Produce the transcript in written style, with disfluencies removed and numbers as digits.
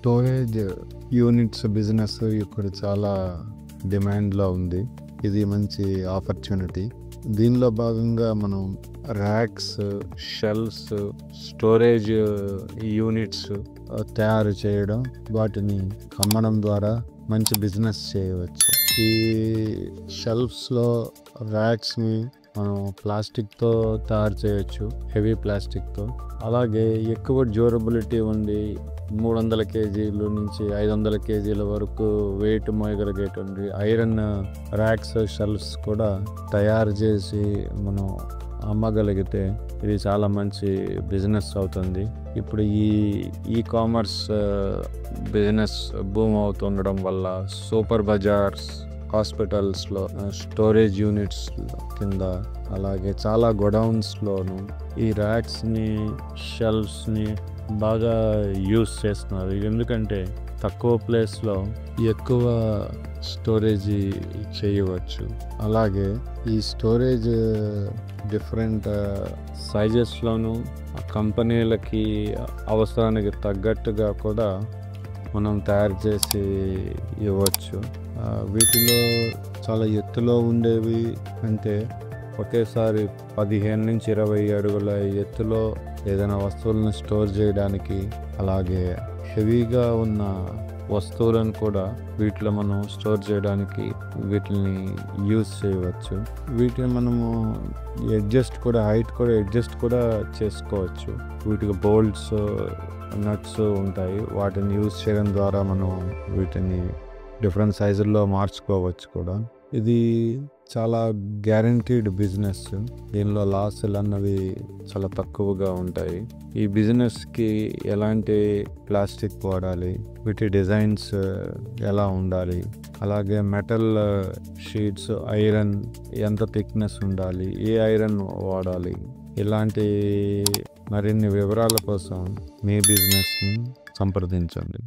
Storage units business ఇప్పుడు చాలా డిమాండ్లో ఉంది. ఇది మంచి ఆపర్చునిటీ. దీనిలో భాగంగా మనం ర్యాక్స్, షెల్ఫ్స్, స్టోరేజ్ యూనిట్స్ తయారు చేయడం, వాటిని అమ్మడం ద్వారా మంచి బిజినెస్ చేయవచ్చు. ఈ షెల్ఫ్స్లో ర్యాక్స్ని మనం ప్లాస్టిక్తో తయారు చేయొచ్చు, హెవీ ప్లాస్టిక్తో. అలాగే ఎక్కువ డ్యూరబిలిటీ ఉండి 300 కేజీల నుంచి 500 కేజీల వరకు వెయిట్ మోయగలిగేటువంటి ఐరన్ ర్యాక్స్, షెల్ఫ్స్ కూడా తయారు చేసి మనం అమ్మగలిగితే ఇది చాలా మంచి బిజినెస్ అవుతుంది. ఇప్పుడు ఈ కామర్స్ బిజినెస్ బూమ్ అవుతుండడం వల్ల సూపర్ బజార్స్, హాస్పిటల్స్లో స్టోరేజ్ యూనిట్స్ కింద, అలాగే చాలా గోడౌన్స్లోను ఈ ర్యాక్స్ని, షెల్ఫ్స్ని బాగా యూస్ చేస్తున్నారు. ఎందుకంటే తక్కువ ప్లేస్లో ఎక్కువ స్టోరేజ్ చేయవచ్చు. అలాగే ఈ స్టోరేజ్ డిఫరెంట్ సైజెస్లోను కంపెనీలకి అవసరానికి తగ్గట్టుగా కూడా మనం తయారు చేసి ఇవ్వచ్చు. వీటిలో చాలా ఎత్తులో ఉండేవి అంటే ఒకేసారి 15 నుంచి 20 అడుగుల ఎత్తులో ఏదైనా వస్తువులను స్టోర్ చేయడానికి, అలాగే హెవీగా ఉన్న వస్తువులను కూడా వీటిలో మనం స్టోర్ చేయడానికి వీటిని యూజ్ చేయవచ్చు. వీటిని మనము హైట్ కూడా అడ్జస్ట్ కూడా చేసుకోవచ్చు. వీటికి బోల్ట్స్, నట్స్ ఉంటాయి. వాటిని యూజ్ చేయడం ద్వారా మనం వీటిని డిఫరెంట్ సైజుల్లో మార్చుకోవచ్చు కూడా. ఇది చాలా గ్యారంటీడ్ బిజినెస్. దీనిలో లాసులు అన్నవి చాలా తక్కువగా ఉంటాయి. ఈ బిజినెస్కి ఎలాంటి ప్లాస్టిక్ వాడాలి, వీటి డిజైన్స్ ఎలా ఉండాలి, అలాగే మెటల్ షీట్స్, ఐరన్ ఎంత థిక్నెస్ ఉండాలి, ఏ ఐరన్ వాడాలి, ఇలాంటి మరిన్ని వివరాల కోసం మీ బిజినెస్ని సంప్రదించండి.